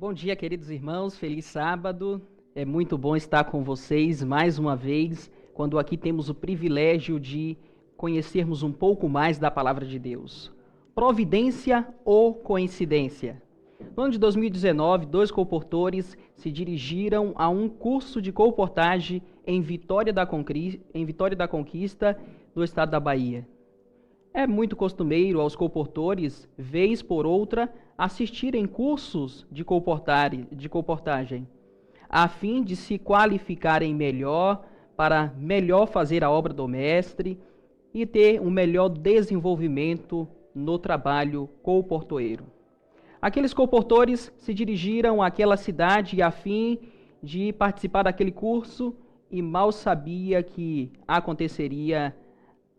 Bom dia, queridos irmãos, feliz sábado. É muito bom estar com vocês mais uma vez, quando aqui temos o privilégio de conhecermos um pouco mais da palavra de Deus. Providência ou coincidência? No ano de 2019, dois colportores se dirigiram a um curso de colportagem em Vitória da Conquista, no estado da Bahia. É muito costumeiro aos colportores, vez por outra, assistirem cursos de colportagem, a fim de se qualificarem melhor para melhor fazer a obra do mestre e ter um melhor desenvolvimento no trabalho colportoeiro. Aqueles colportores se dirigiram àquela cidade a fim de participar daquele curso e mal sabia que aconteceria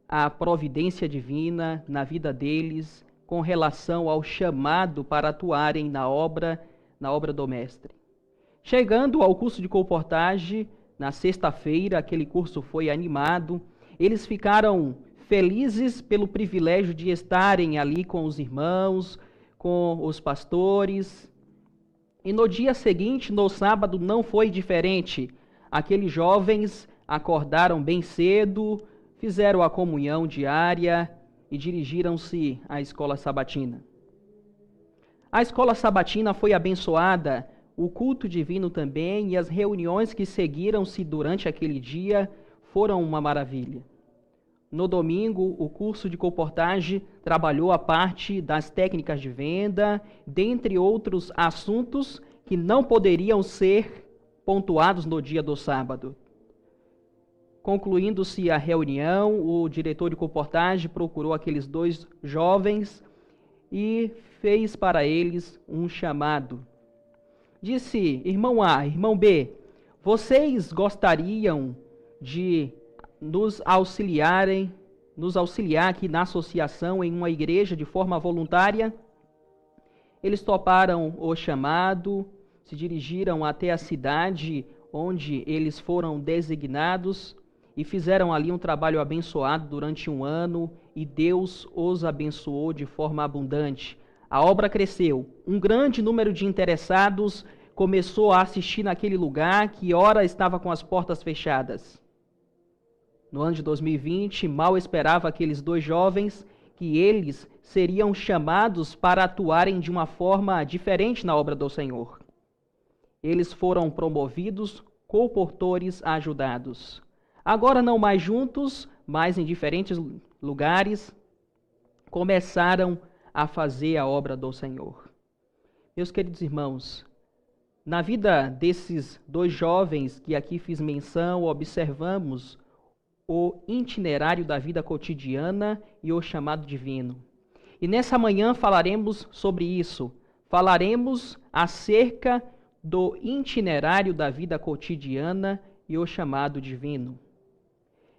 a providência divina na vida deles com relação ao chamado para atuarem na obra do mestre. Chegando ao curso de colportagem, na sexta-feira, aquele curso foi animado, eles ficaram felizes pelo privilégio de estarem ali com os irmãos, com os pastores. E no dia seguinte, no sábado, não foi diferente. Aqueles jovens acordaram bem cedo, fizeram a comunhão diária e dirigiram-se à escola sabatina. A escola sabatina foi abençoada, o culto divino também, e as reuniões que seguiram-se durante aquele dia foram uma maravilha. No domingo, o curso de colportagem trabalhou a parte das técnicas de venda, dentre outros assuntos que não poderiam ser pontuados no dia do sábado. Concluindo-se a reunião, o diretor de colportagem procurou aqueles dois jovens e fez para eles um chamado. Disse: irmão A, irmão B, vocês gostariam de nos auxiliar aqui na associação em uma igreja de forma voluntária? Eles toparam o chamado, se dirigiram até a cidade onde eles foram designados e fizeram ali um trabalho abençoado durante um ano, e Deus os abençoou de forma abundante. A obra cresceu. Um grande número de interessados começou a assistir naquele lugar que ora estava com as portas fechadas. No ano de 2020, mal esperava aqueles dois jovens que eles seriam chamados para atuarem de uma forma diferente na obra do Senhor. Eles foram promovidos, colportores ajudados. Agora não mais juntos, mas em diferentes lugares, começaram a fazer a obra do Senhor. Meus queridos irmãos, na vida desses dois jovens que aqui fiz menção, observamos o itinerário da vida cotidiana e o chamado divino. E nessa manhã falaremos sobre isso. Falaremos acerca do itinerário da vida cotidiana e o chamado divino.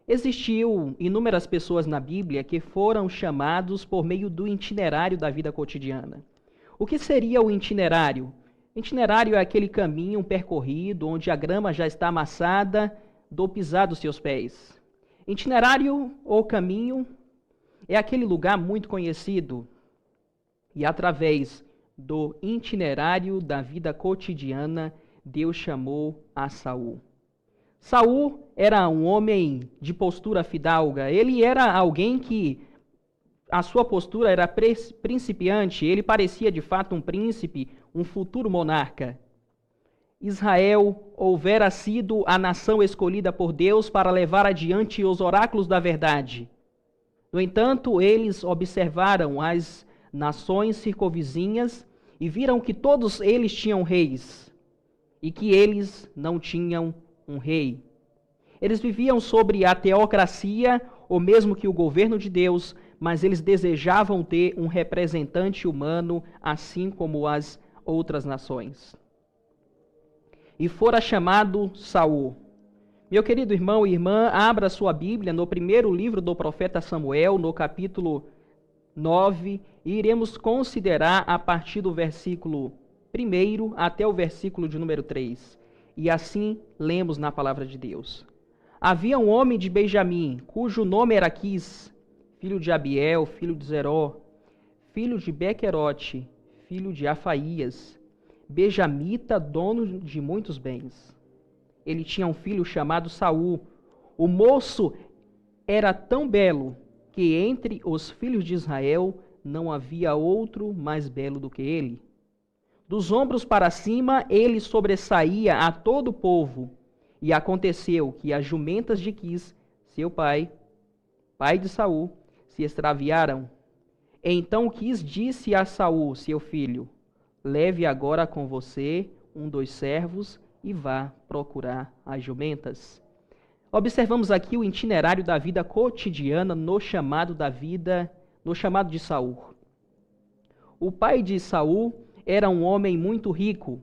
Existiu inúmeras pessoas na Bíblia que foram chamados por meio do itinerário da vida cotidiana. O que seria o itinerário? Itinerário é aquele caminho percorrido onde a grama já está amassada do pisar dos seus pés. Itinerário ou caminho é aquele lugar muito conhecido, e através do itinerário da vida cotidiana, Deus chamou a Saul. Saul era um homem de postura fidalga. Ele era alguém que a sua postura era principiante. Ele parecia de fato um príncipe, um futuro monarca. Israel houvera sido a nação escolhida por Deus para levar adiante os oráculos da verdade. No entanto, eles observaram as nações circunvizinhas e viram que todos eles tinham reis e que eles não tinham um rei. Eles viviam sobre a teocracia, ou mesmo que o governo de Deus, mas eles desejavam ter um representante humano, assim como as outras nações. E fora chamado Saul. Meu querido irmão e irmã, abra sua Bíblia no primeiro livro do profeta Samuel, no capítulo 9, e iremos considerar a partir do versículo 1 até o versículo de número 3. E assim lemos na palavra de Deus. Havia um homem de Benjamim, cujo nome era Quis, filho de Abiel, filho de Zeró, filho de Bequerote, filho de Afaías, benjamita, dono de muitos bens. Ele tinha um filho chamado Saul. O moço era tão belo que entre os filhos de Israel não havia outro mais belo do que ele. Dos ombros para cima ele sobressaía a todo o povo. E aconteceu que as jumentas de Quis, seu pai de Saul, se extraviaram. Então Quis disse a Saul, seu filho: leve agora com você um dos servos e vá procurar as jumentas. Observamos aqui o itinerário da vida cotidiana no chamado de Saul. O pai de Saul era um homem muito rico.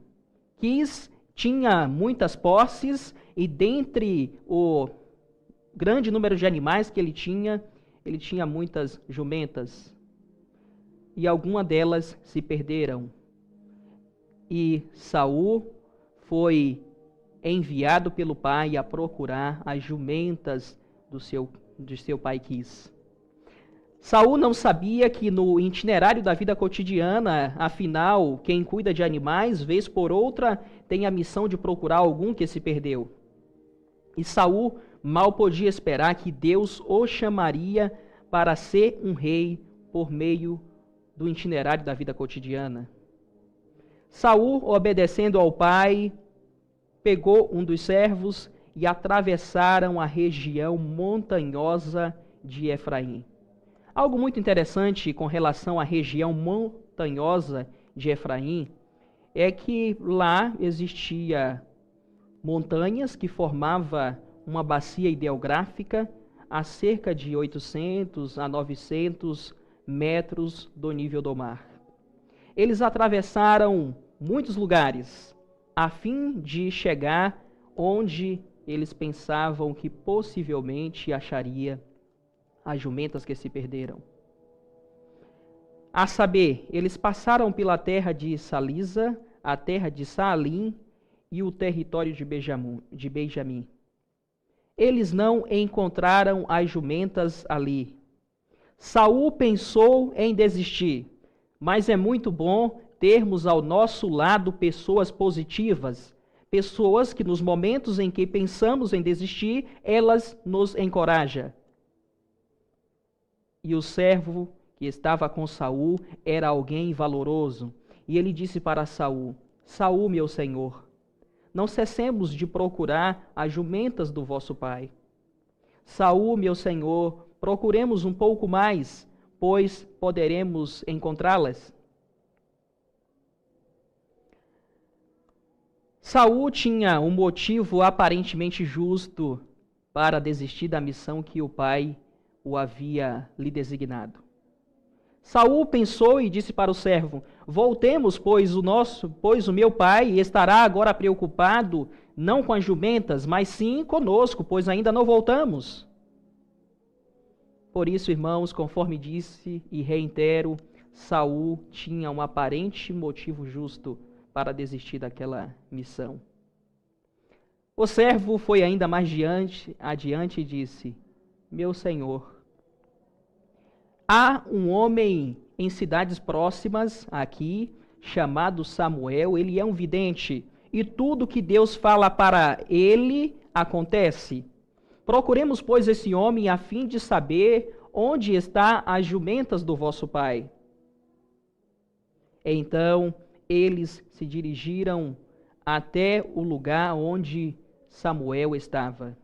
Quis tinha muitas posses e dentre o grande número de animais que ele tinha muitas jumentas. E algumas delas se perderam. E Saul foi enviado pelo pai a procurar as jumentas de seu pai Quis. Saul não sabia que no itinerário da vida cotidiana, afinal, quem cuida de animais, vez por outra, tem a missão de procurar algum que se perdeu. E Saul mal podia esperar que Deus o chamaria para ser um rei por meio do itinerário da vida cotidiana. Saul, obedecendo ao pai, pegou um dos servos e atravessaram a região montanhosa de Efraim. Algo muito interessante com relação à região montanhosa de Efraim é que lá existia montanhas que formavam uma bacia hidrográfica a cerca de 800 a 900 metros do nível do mar. Eles atravessaram muitos lugares a fim de chegar onde eles pensavam que possivelmente acharia as jumentas que se perderam. A saber, eles passaram pela terra de Salisa, a terra de Saalim e o território de Benjamim. Eles não encontraram as jumentas ali. Saul pensou em desistir, mas é muito bom termos ao nosso lado pessoas positivas, pessoas que nos momentos em que pensamos em desistir, elas nos encorajam. E o servo que estava com Saul era alguém valoroso. E ele disse para Saul: Saul, meu senhor, não cessemos de procurar as jumentas do vosso pai. Saul, meu senhor, procuremos um pouco mais, pois poderemos encontrá-las. Saul tinha um motivo aparentemente justo para desistir da missão que o pai o havia lhe designado. Saul pensou e disse para o servo: voltemos, pois o meu pai estará agora preocupado não com as jumentas, mas sim conosco, pois ainda não voltamos. Por isso, irmãos, conforme disse e reitero, Saul tinha um aparente motivo justo para desistir daquela missão. O servo foi ainda mais adiante e disse: meu senhor, há um homem em cidades próximas aqui, chamado Samuel, ele é um vidente, e tudo que Deus fala para ele acontece. Procuremos, pois, esse homem a fim de saber onde está as jumentas do vosso pai. Então, eles se dirigiram até o lugar onde Samuel estava.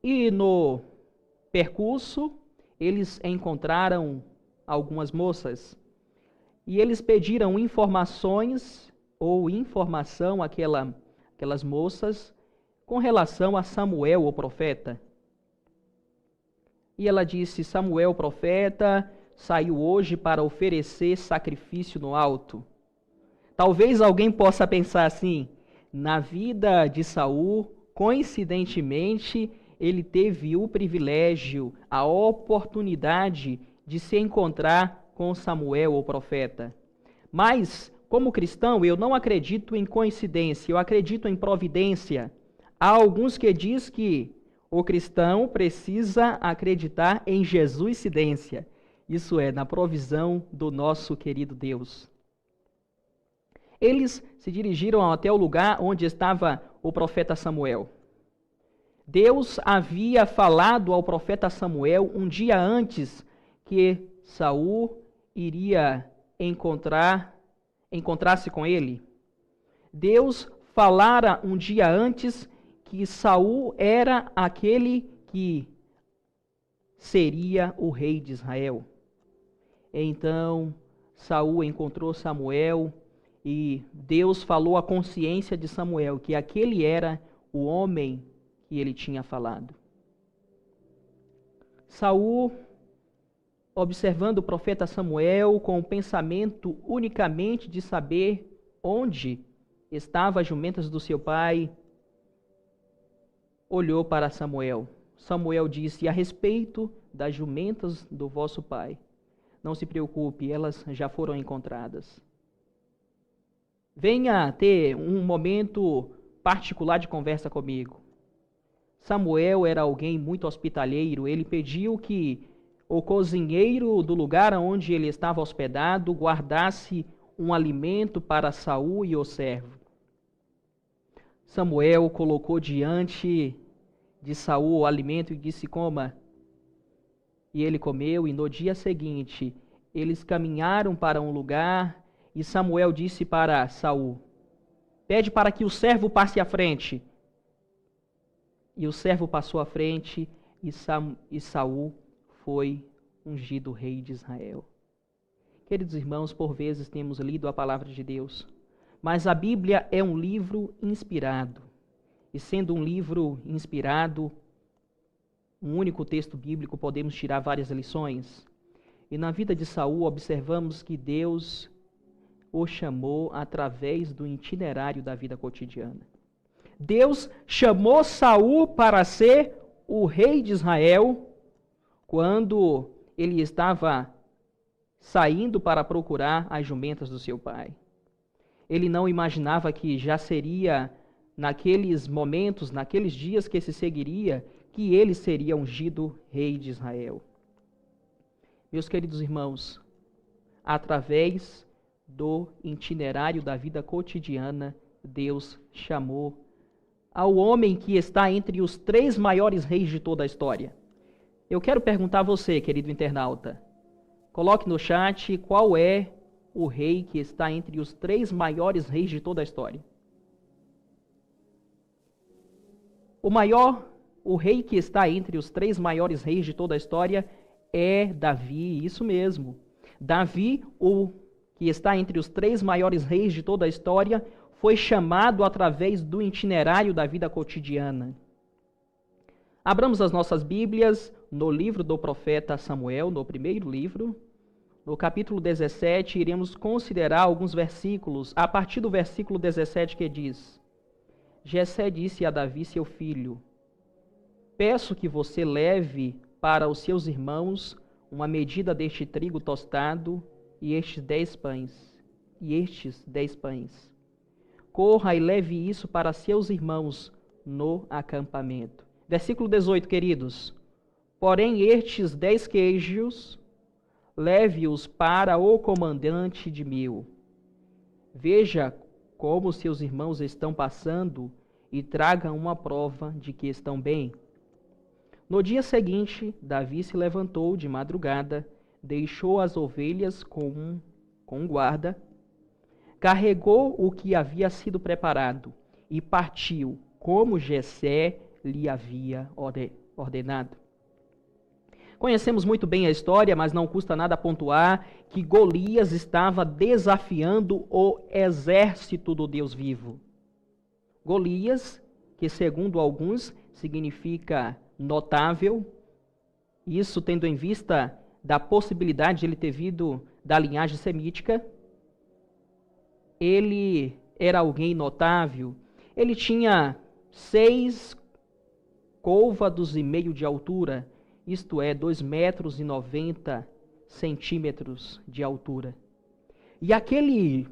E no percurso, eles encontraram algumas moças. E eles pediram informação àquelas moças com relação a Samuel, o profeta. E ela disse: Samuel, o profeta, saiu hoje para oferecer sacrifício no alto. Talvez alguém possa pensar assim: na vida de Saul, coincidentemente, ele teve o privilégio, a oportunidade de se encontrar com Samuel, o profeta. Mas, como cristão, eu não acredito em coincidência, eu acredito em providência. Há alguns que dizem que o cristão precisa acreditar em Jesuscidência, isso é, na provisão do nosso querido Deus. Eles se dirigiram até o lugar onde estava o profeta Samuel. Deus havia falado ao profeta Samuel um dia antes que Saul iria encontrar-se com ele. Deus falara um dia antes que Saul era aquele que seria o rei de Israel. Então, Saul encontrou Samuel e Deus falou à consciência de Samuel que aquele era o homem que ele tinha falado. Saul, observando o profeta Samuel com o pensamento unicamente de saber onde estavam as jumentas do seu pai, olhou para Samuel. Samuel disse: a respeito das jumentas do vosso pai, não se preocupe, elas já foram encontradas. Venha ter um momento particular de conversa comigo. Samuel era alguém muito hospitaleiro. Ele pediu que o cozinheiro do lugar onde ele estava hospedado guardasse um alimento para Saul e o servo. Samuel colocou diante de Saul o alimento e disse: coma. E ele comeu, e no dia seguinte eles caminharam para um lugar, e Samuel disse para Saul: pede para que o servo passe à frente. E o servo passou à frente, e Saul foi ungido rei de Israel. Queridos irmãos, por vezes temos lido a palavra de Deus, mas a Bíblia é um livro inspirado. E sendo um livro inspirado, um único texto bíblico, podemos tirar várias lições. E na vida de Saul observamos que Deus o chamou através do itinerário da vida cotidiana. Deus chamou Saul para ser o rei de Israel quando ele estava saindo para procurar as jumentas do seu pai. Ele não imaginava que já seria naqueles momentos, naqueles dias que se seguiria, que ele seria ungido rei de Israel. Meus queridos irmãos, através do itinerário da vida cotidiana, Deus chamou ao homem que está entre os 3 maiores reis de toda a história. Eu quero perguntar a você, querido internauta, coloque no chat qual é o rei que está entre os 3 maiores reis de toda a história. O rei que está entre os 3 maiores reis de toda a história é Davi, isso mesmo. Davi, o que está entre os 3 maiores reis de toda a história, foi chamado através do itinerário da vida cotidiana. Abramos as nossas Bíblias no livro do profeta Samuel, no primeiro livro. No capítulo 17, iremos considerar alguns versículos, a partir do versículo 17 que diz: Jessé disse a Davi, seu filho: peço que você leve para os seus irmãos uma medida deste trigo tostado e estes 10 pães. Corra e leve isso para seus irmãos no acampamento. Versículo 18, queridos. Porém, estes 10 queijos, leve-os para o comandante de 1000. Veja como seus irmãos estão passando e traga uma prova de que estão bem. No dia seguinte, Davi se levantou de madrugada, deixou as ovelhas com um guarda, carregou o que havia sido preparado e partiu, como Jessé lhe havia ordenado. Conhecemos muito bem a história, mas não custa nada pontuar que Golias estava desafiando o exército do Deus vivo. Golias, que segundo alguns significa notável, isso tendo em vista da possibilidade de ele ter vindo da linhagem semítica. Ele era alguém notável. Ele tinha 6 côvados e meio de altura, isto é, 2,90 metros de altura. E aquele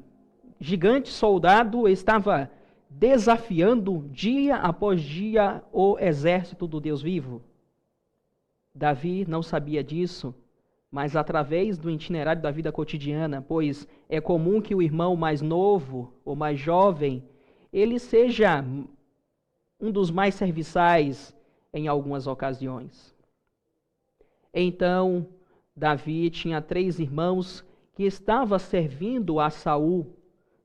gigante soldado estava desafiando dia após dia o exército do Deus vivo. Davi não sabia disso, mas através do itinerário da vida cotidiana, pois é comum que o irmão mais novo ou mais jovem, ele seja um dos mais serviçais em algumas ocasiões. Então, Davi tinha 3 irmãos que estavam servindo a Saul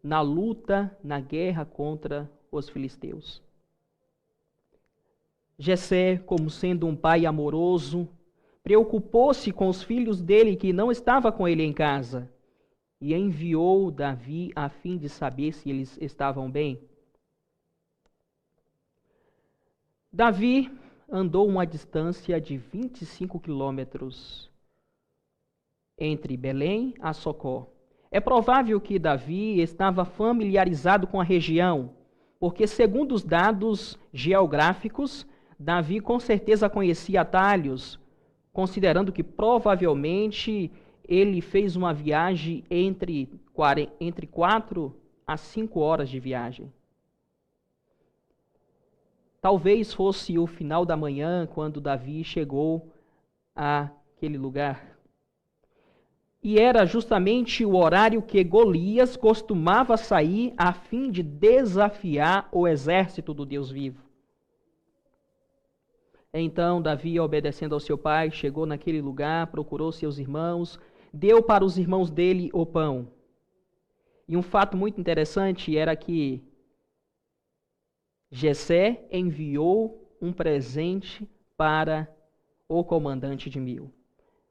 na luta, na guerra contra os filisteus. Jessé, como sendo um pai amoroso, preocupou-se com os filhos dele que não estavam com ele em casa e enviou Davi a fim de saber se eles estavam bem. Davi andou uma distância de 25 quilômetros entre Belém a Socó. É provável que Davi estava familiarizado com a região, porque, segundo os dados geográficos, Davi com certeza conhecia atalhos, considerando que provavelmente ele fez uma viagem entre 4 a 5 horas de viagem. Talvez fosse o final da manhã quando Davi chegou àquele lugar. E era justamente o horário que Golias costumava sair a fim de desafiar o exército do Deus vivo. Então Davi, obedecendo ao seu pai, chegou naquele lugar, procurou seus irmãos, deu para os irmãos dele o pão. E um fato muito interessante era que Jessé enviou um presente para o comandante de 1000.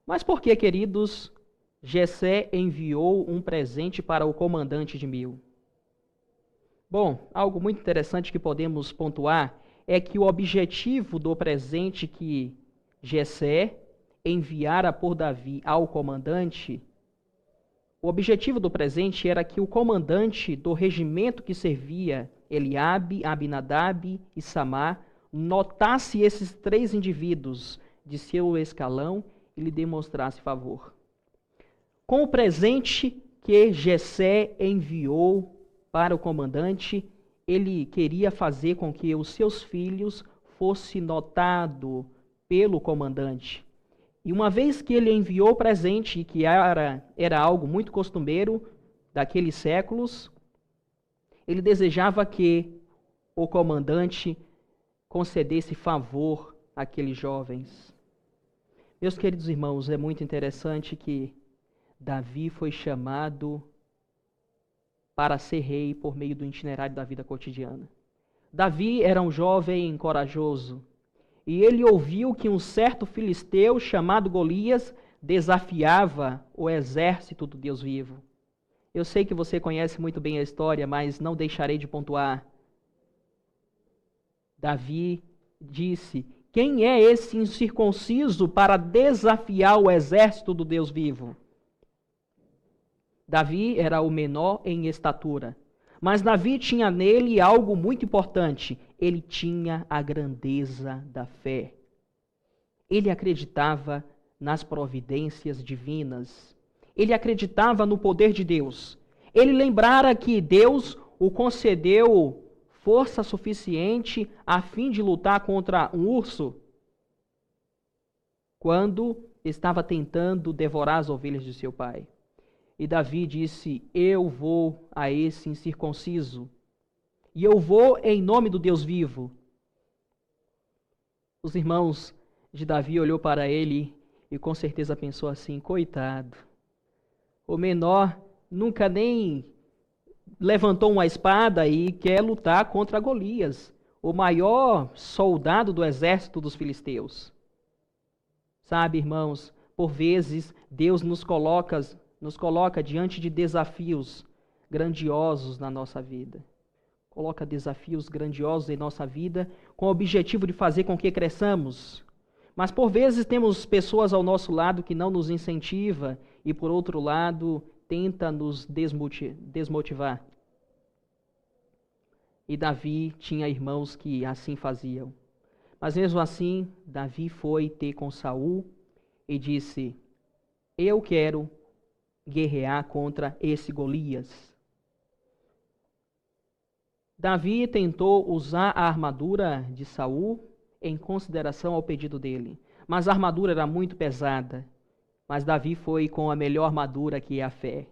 Mas por que, queridos, Jessé enviou um presente para o comandante de 1000? Bom, algo muito interessante que podemos pontuar é que o objetivo do presente que Jessé enviara por Davi ao comandante, o objetivo do presente era que o comandante do regimento que servia Eliabe, Abinadab e Samar notasse esses 3 indivíduos de seu escalão e lhe demonstrasse favor. Com o presente que Jessé enviou para o comandante, ele queria fazer com que os seus filhos fossem notados pelo comandante. E uma vez que ele enviou o presente, que era algo muito costumeiro daqueles séculos, ele desejava que o comandante concedesse favor àqueles jovens. Meus queridos irmãos, é muito interessante que Davi foi chamado para ser rei por meio do itinerário da vida cotidiana. Davi era um jovem corajoso e ele ouviu que um certo filisteu chamado Golias desafiava o exército do Deus vivo. Eu sei que você conhece muito bem a história, mas não deixarei de pontuar. Davi disse: quem é esse incircunciso para desafiar o exército do Deus vivo? Davi era o menor em estatura, mas Davi tinha nele algo muito importante. Ele tinha a grandeza da fé. Ele acreditava nas providências divinas. Ele acreditava no poder de Deus. Ele lembrara que Deus o concedeu força suficiente a fim de lutar contra um urso quando estava tentando devorar as ovelhas de seu pai. E Davi disse: eu vou a esse incircunciso, e eu vou em nome do Deus vivo. Os irmãos de Davi olhou para ele e com certeza pensou assim: coitado, o menor nunca nem levantou uma espada e quer lutar contra Golias, o maior soldado do exército dos filisteus. Sabe, irmãos, por vezes Deus nos coloca diante de desafios grandiosos na nossa vida. Coloca desafios grandiosos em nossa vida com o objetivo de fazer com que cresçamos. Mas por vezes temos pessoas ao nosso lado que não nos incentiva e por outro lado tenta nos desmotivar. E Davi tinha irmãos que assim faziam. Mas mesmo assim, Davi foi ter com Saul e disse: eu quero guerrear contra esse Golias. Davi tentou usar a armadura de Saul em consideração ao pedido dele, mas a armadura era muito pesada Mas Davi foi com a melhor armadura, que é a fé.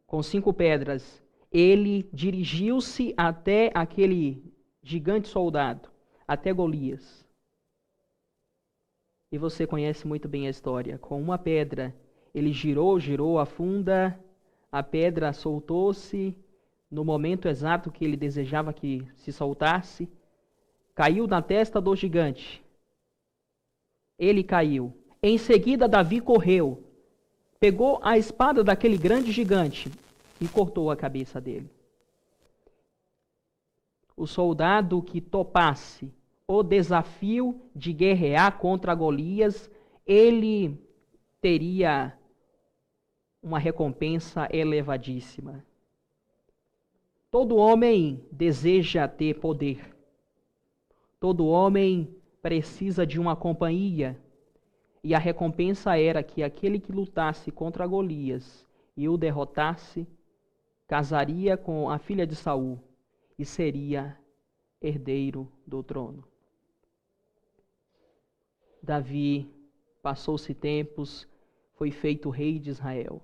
Com 5 pedras, ele dirigiu-se até aquele gigante soldado, até Golias. E você conhece muito bem a história. Com uma pedra, ele girou afunda, a pedra soltou-se no momento exato que ele desejava que se soltasse, caiu na testa do gigante. Ele caiu. Em seguida, Davi correu, pegou a espada daquele grande gigante e cortou a cabeça dele. O soldado que topasse o desafio de guerrear contra Golias, ele teria uma recompensa elevadíssima. Todo homem deseja ter poder. Todo homem precisa de uma companhia. E a recompensa era que aquele que lutasse contra Golias e o derrotasse, casaria com a filha de Saul e seria herdeiro do trono. Davi passou-se tempos, foi feito rei de Israel,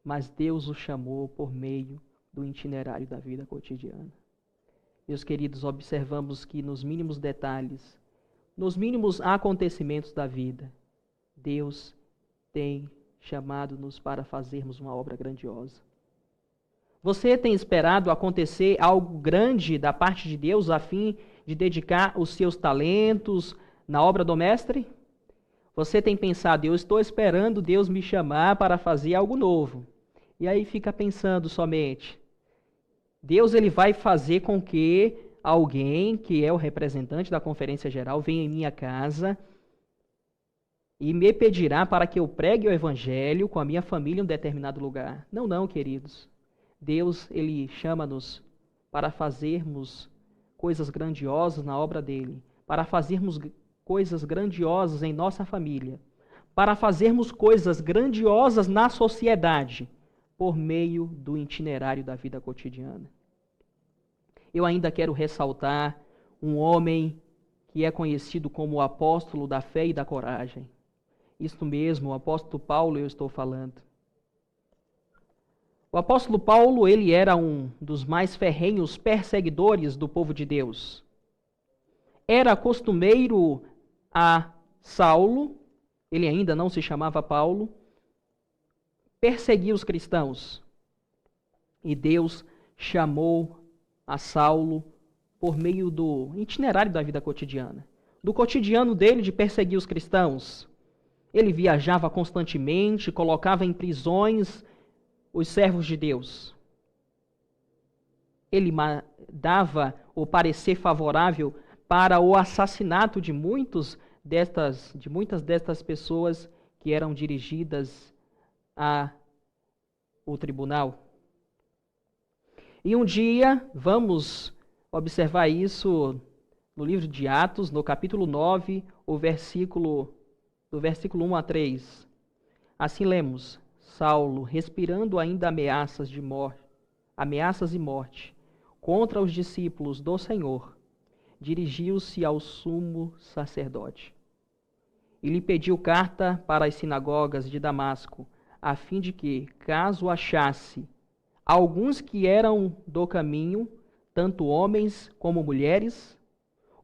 mas Deus o chamou por meio do itinerário da vida cotidiana. Meus queridos, observamos que nos mínimos detalhes, nos mínimos acontecimentos da vida, Deus tem chamado-nos para fazermos uma obra grandiosa. Você tem esperado acontecer algo grande da parte de Deus a fim de dedicar os seus talentos na obra do Mestre? Você tem pensado, eu estou esperando Deus me chamar para fazer algo novo. E aí fica pensando somente, Deus ele vai fazer com que alguém que é o representante da Conferência Geral venha em minha casa e me pedirá para que eu pregue o Evangelho com a minha família em um determinado lugar. Não, queridos. Deus, ele chama-nos para fazermos coisas grandiosas na obra dele, para fazermos coisas grandiosas em nossa família, para fazermos coisas grandiosas na sociedade, por meio do itinerário da vida cotidiana. Eu ainda quero ressaltar um homem que é conhecido como o apóstolo da fé e da coragem. Isto mesmo, o apóstolo Paulo eu estou falando. O apóstolo Paulo, ele era um dos mais ferrenhos perseguidores do povo de Deus. Era costumeiro a Saulo, ele ainda não se chamava Paulo, perseguir os cristãos. E Deus chamou a Saulo por meio do itinerário da vida cotidiana. Do cotidiano dele de perseguir os cristãos. Ele viajava constantemente, colocava em prisões os servos de Deus. Ele dava o parecer favorável para o assassinato de muitas destas pessoas que eram dirigidas ao tribunal. E um dia, vamos observar isso no livro de Atos, no capítulo 9, do versículo 1 a 3. Assim lemos: Saulo, respirando ainda ameaças e morte contra os discípulos do Senhor, dirigiu-se ao sumo sacerdote e lhe pediu carta para as sinagogas de Damasco, a fim de que, caso achasse alguns que eram do caminho, tanto homens como mulheres,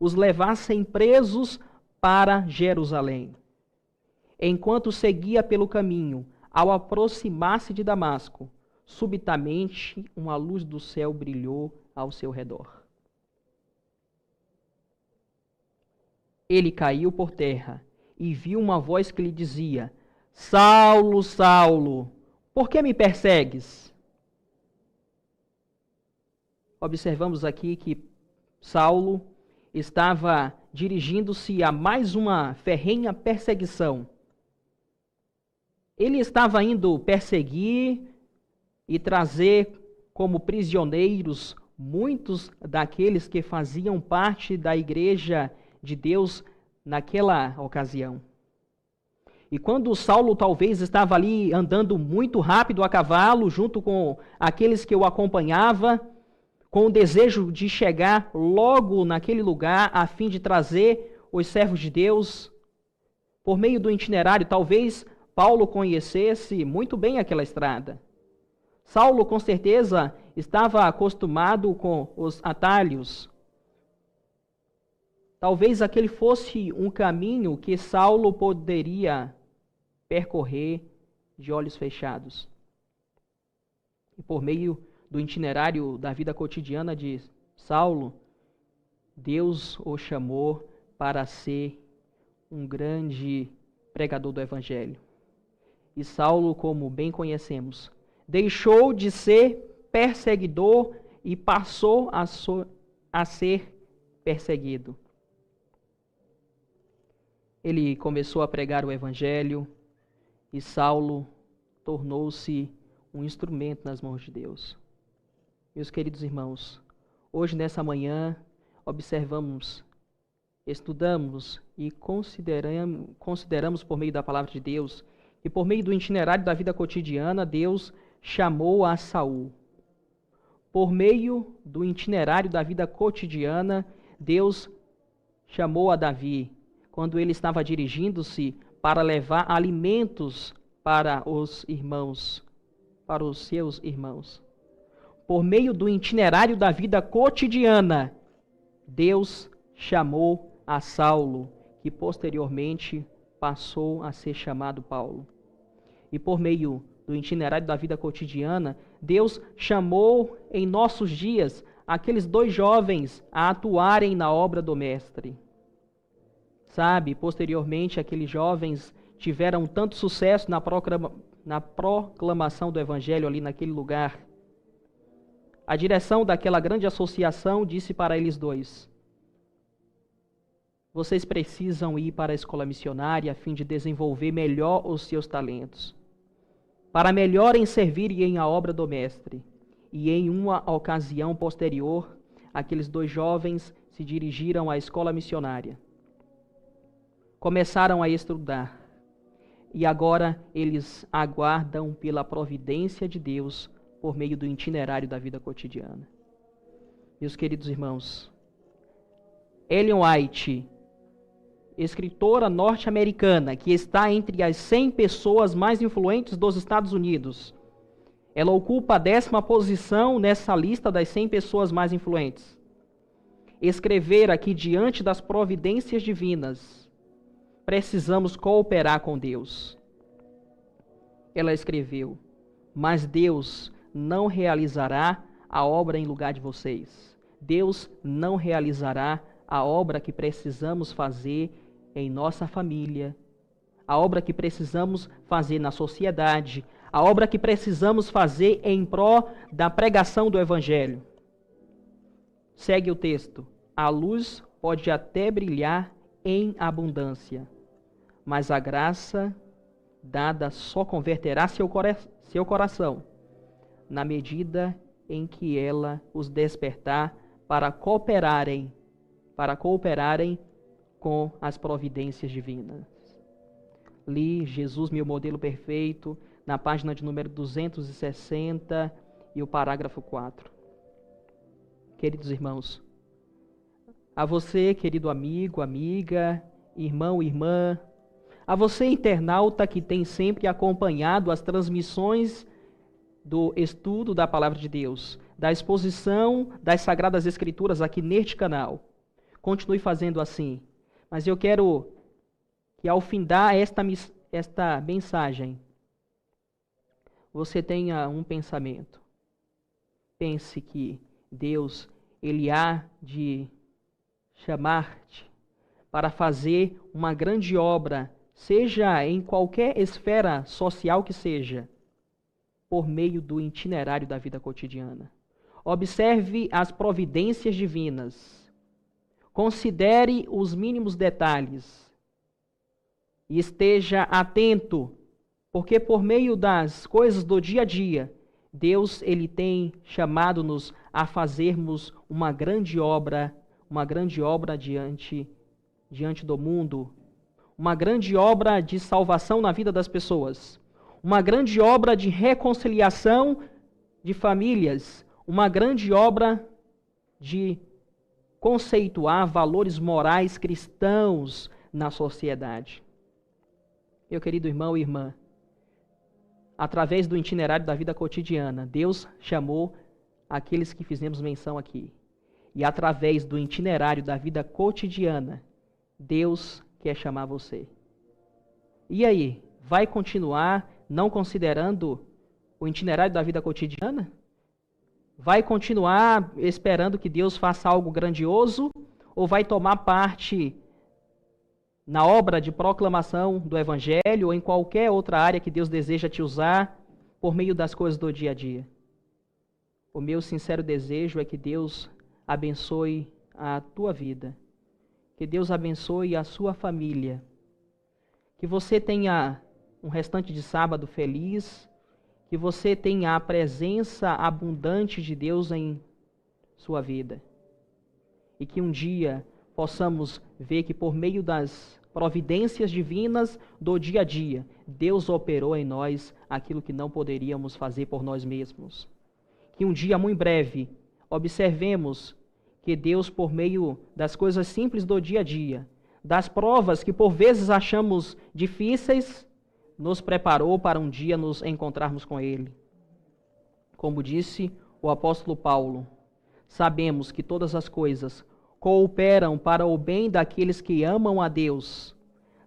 os levassem presos para Jerusalém. Enquanto seguia pelo caminho, ao aproximar-se de Damasco, subitamente uma luz do céu brilhou ao seu redor. Ele caiu por terra e viu uma voz que lhe dizia: Saulo, Saulo, por que me persegues? Observamos aqui que Saulo estava dirigindo-se a mais uma ferrenha perseguição. Ele estava indo perseguir e trazer como prisioneiros muitos daqueles que faziam parte da igreja de Deus naquela ocasião. E quando Saulo talvez estava ali andando muito rápido a cavalo, junto com aqueles que o acompanhavam, com o desejo de chegar logo naquele lugar, a fim de trazer os servos de Deus, por meio do itinerário, talvez Paulo conhecesse muito bem aquela estrada. Saulo, com certeza, estava acostumado com os atalhos. Talvez aquele fosse um caminho que Saulo poderia percorrer de olhos fechados. E por meio do itinerário da vida cotidiana de Saulo, Deus o chamou para ser um grande pregador do Evangelho. E Saulo, como bem conhecemos, deixou de ser perseguidor e passou a ser perseguido. Ele começou a pregar o Evangelho e Saulo tornou-se um instrumento nas mãos de Deus. Meus queridos irmãos, hoje nessa manhã observamos, estudamos e consideramos por meio da palavra de Deus que por meio do itinerário da vida cotidiana Deus chamou a Saul. Por meio do itinerário da vida cotidiana Deus chamou a Davi quando ele estava dirigindo-se para levar alimentos para os irmãos, para os seus irmãos. Por meio do itinerário da vida cotidiana, Deus chamou a Saulo, que posteriormente passou a ser chamado Paulo. E por meio do itinerário da vida cotidiana, Deus chamou em nossos dias aqueles 2 jovens a atuarem na obra do Mestre. Sabe, posteriormente aqueles jovens tiveram tanto sucesso na proclamação do Evangelho ali naquele lugar. A direção daquela grande associação disse para eles 2: vocês precisam ir para a escola missionária a fim de desenvolver melhor os seus talentos, para melhor servirem a obra do Mestre. E em uma ocasião posterior, aqueles 2 jovens se dirigiram à escola missionária. Começaram a estudar. E agora eles aguardam pela providência de Deus por meio do itinerário da vida cotidiana. Meus queridos irmãos, Ellen White, escritora norte-americana, que está entre as 100 pessoas mais influentes dos Estados Unidos, ela ocupa a 10ª posição nessa lista das 100 pessoas mais influentes. Escrever que diante das providências divinas, precisamos cooperar com Deus. Ela escreveu: mas Deus não realizará a obra em lugar de vocês. Deus não realizará a obra que precisamos fazer em nossa família, a obra que precisamos fazer na sociedade, a obra que precisamos fazer em prol da pregação do Evangelho. Segue o texto: a luz pode até brilhar em abundância, mas a graça dada só converterá seu coração na medida em que ela os despertar para cooperarem com as providências divinas. Li Jesus, meu modelo perfeito, na página de número 260 e o parágrafo 4. Queridos irmãos, a você, querido amigo, amiga, irmão, irmã, a você, internauta, que tem sempre acompanhado as transmissões do estudo da Palavra de Deus, da exposição das Sagradas Escrituras aqui neste canal. Continue fazendo assim. Mas eu quero que ao findar esta mensagem, você tenha um pensamento. Pense que Deus, Ele há de chamar-te para fazer uma grande obra, seja em qualquer esfera social que seja, por meio do itinerário da vida cotidiana. Observe as providências divinas. Considere os mínimos detalhes. E esteja atento, porque por meio das coisas do dia a dia, Deus, Ele tem chamado-nos a fazermos uma grande obra diante do mundo, uma grande obra de salvação na vida das pessoas, uma grande obra de reconciliação de famílias, uma grande obra de conceituar valores morais cristãos na sociedade. Meu querido irmão e irmã, através do itinerário da vida cotidiana, Deus chamou aqueles que fizemos menção aqui. E através do itinerário da vida cotidiana, Deus quer chamar você. E aí, vai continuar não considerando o itinerário da vida cotidiana? Vai continuar esperando que Deus faça algo grandioso? Ou vai tomar parte na obra de proclamação do Evangelho ou em qualquer outra área que Deus deseja te usar por meio das coisas do dia a dia? O meu sincero desejo é que Deus abençoe a tua vida, que Deus abençoe a sua família, que você tenha um restante de sábado feliz, que você tenha a presença abundante de Deus em sua vida. E que um dia possamos ver que por meio das providências divinas do dia a dia, Deus operou em nós aquilo que não poderíamos fazer por nós mesmos. Que um dia muito breve observemos que Deus, por meio das coisas simples do dia a dia, das provas que por vezes achamos difíceis, nos preparou para um dia nos encontrarmos com Ele. Como disse o apóstolo Paulo, sabemos que todas as coisas cooperam para o bem daqueles que amam a Deus,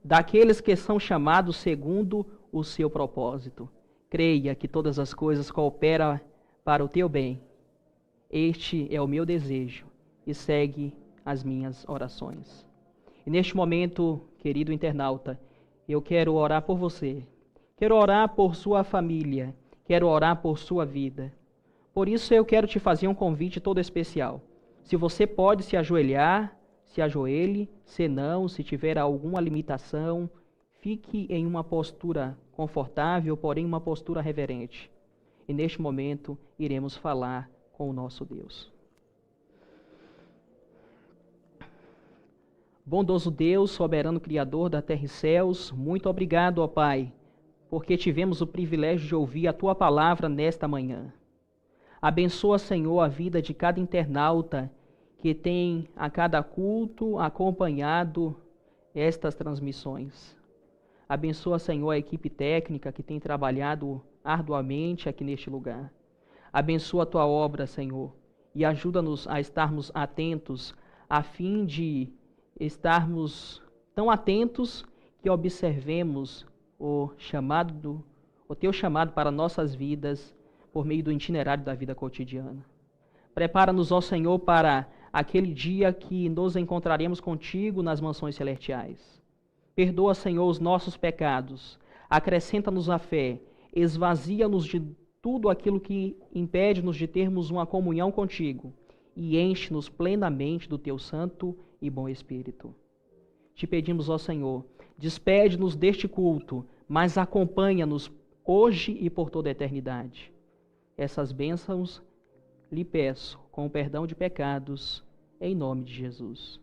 daqueles que são chamados segundo o seu propósito. Creia que todas as coisas cooperam para o teu bem. Este é o meu desejo e segue as minhas orações. E neste momento, querido internauta, eu quero orar por você, quero orar por sua família, quero orar por sua vida. Por isso eu quero te fazer um convite todo especial. Se você pode se ajoelhar, se ajoelhe, se não, se tiver alguma limitação, fique em uma postura confortável, porém uma postura reverente. E neste momento iremos falar com o nosso Deus. Bondoso Deus, soberano Criador da terra e céus, muito obrigado, ó Pai, porque tivemos o privilégio de ouvir a Tua palavra nesta manhã. Abençoa, Senhor, a vida de cada internauta que tem a cada culto acompanhado estas transmissões. Abençoa, Senhor, a equipe técnica que tem trabalhado arduamente aqui neste lugar. Abençoa a Tua obra, Senhor, e ajuda-nos a estarmos atentos a fim de estarmos tão atentos que observemos o Teu chamado para nossas vidas por meio do itinerário da vida cotidiana. Prepara-nos, ó Senhor, para aquele dia que nos encontraremos contigo nas mansões celestiais. Perdoa, Senhor, os nossos pecados, acrescenta-nos a fé, esvazia-nos de tudo aquilo que impede-nos de termos uma comunhão contigo e enche-nos plenamente do Teu santo e bom Espírito. Te pedimos, ó Senhor, despede-nos deste culto, mas acompanha-nos hoje e por toda a eternidade. Essas bênçãos lhe peço, com o perdão de pecados, em nome de Jesus.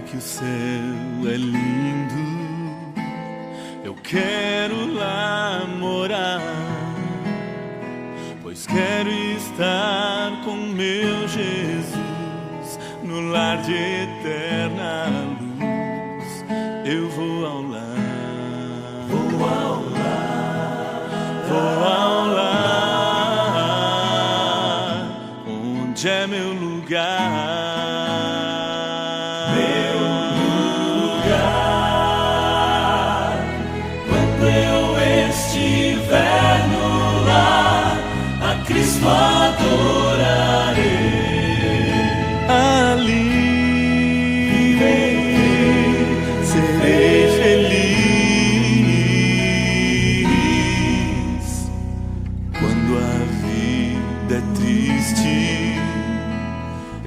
Que o céu é lindo, eu quero lá morar, pois quero estar com meu Jesus no lar de eterna luz. Eu vou ao lar, vou ao lar, vou ao lar, onde é meu lugar. Estiver no lar, a Cristo adorarei. Ali viverei, serei feliz. Quando a vida é triste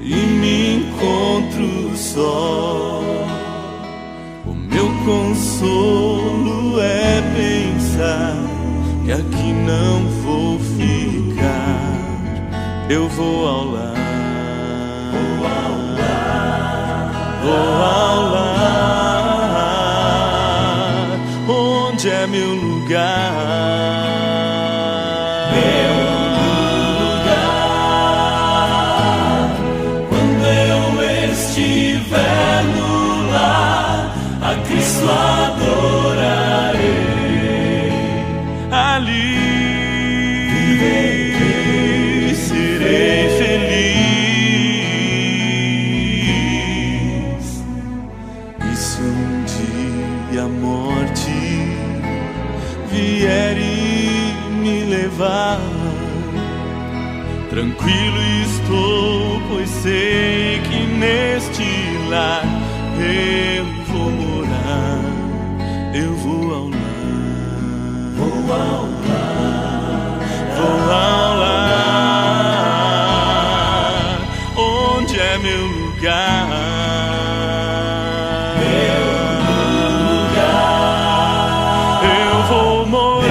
e me encontro só, consolo é pensar que aqui não vou ficar. Eu vou ao lar, vou ao lar, onde é meu lugar. Estiver no lar, a Cristo adorarei. Ali viverei, serei feliz. E se um dia a morte vier e me levar, tranquilo estou, pois sei que neste lar eu vou morar. Eu vou ao lar, vou ao lar, vou ao lar, onde é meu lugar. Eu vou morar.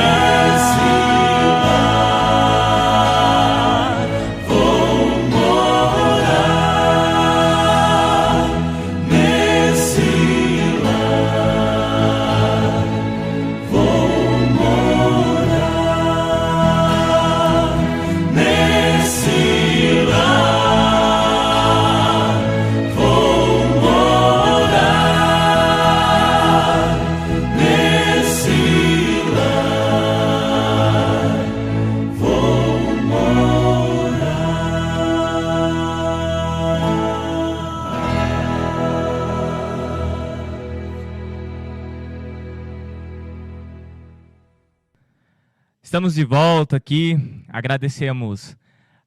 Estamos de volta aqui, agradecemos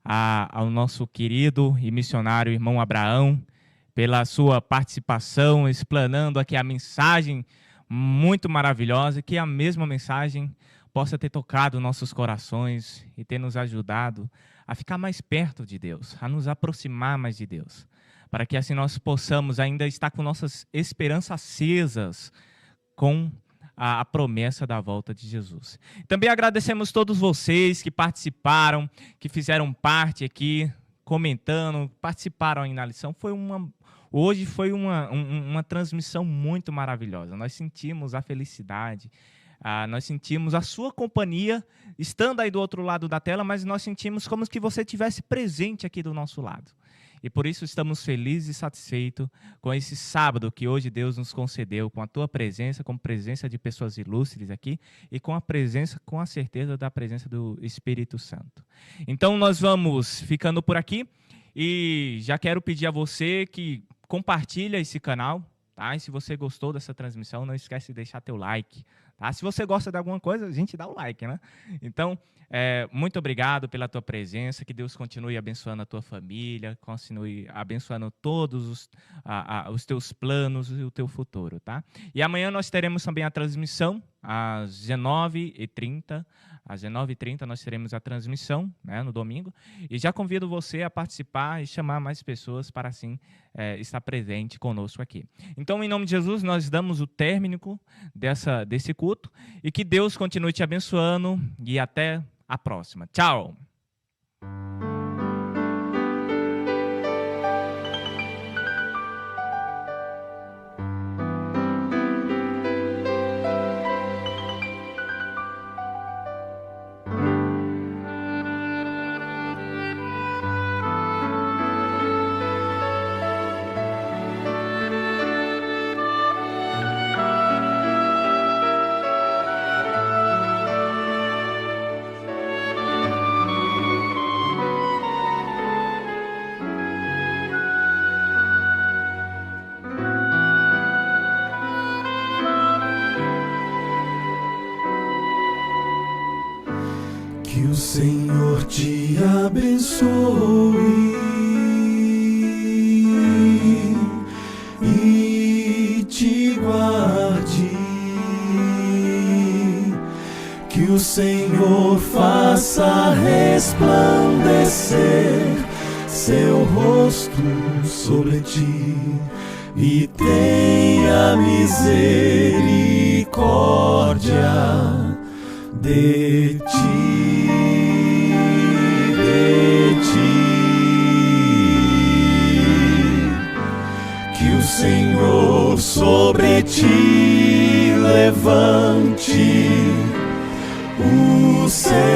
ao nosso querido e missionário irmão Abraão pela sua participação, explanando aqui a mensagem muito maravilhosa, que a mesma mensagem possa ter tocado nossos corações e ter nos ajudado a ficar mais perto de Deus, a nos aproximar mais de Deus, para que assim nós possamos ainda estar com nossas esperanças acesas com a promessa da volta de Jesus. Também agradecemos todos vocês que participaram, que fizeram parte aqui, comentando, participaram aí na lição. Hoje foi uma transmissão muito maravilhosa. Nós sentimos a felicidade, nós sentimos a sua companhia, estando aí do outro lado da tela, mas nós sentimos como se você estivesse presente aqui do nosso lado. E por isso estamos felizes e satisfeitos com esse sábado que hoje Deus nos concedeu, com a tua presença, com a presença de pessoas ilustres aqui e com a presença, com a certeza da presença do Espírito Santo. Então nós vamos ficando por aqui e já quero pedir a você que compartilhe esse canal, tá? E se você gostou dessa transmissão, não esquece de deixar teu like, tá? Se você gosta de alguma coisa, a gente dá o like, né? Então, muito obrigado pela tua presença, que Deus continue abençoando a tua família, continue abençoando todos os teus planos e o teu futuro, tá? E amanhã nós teremos também a transmissão, às 19h30, às 19h30 nós teremos a transmissão, né, no domingo, e já convido você a participar e chamar mais pessoas para assim estar presente conosco aqui. Então, em nome de Jesus, nós damos o término desse culto e que Deus continue te abençoando e até a próxima. Tchau! Que o Senhor te abençoe e te guarde. Que o Senhor faça resplandecer seu rosto sobre ti e tenha misericórdia de ti, de ti. Que o Senhor sobre ti levante o céu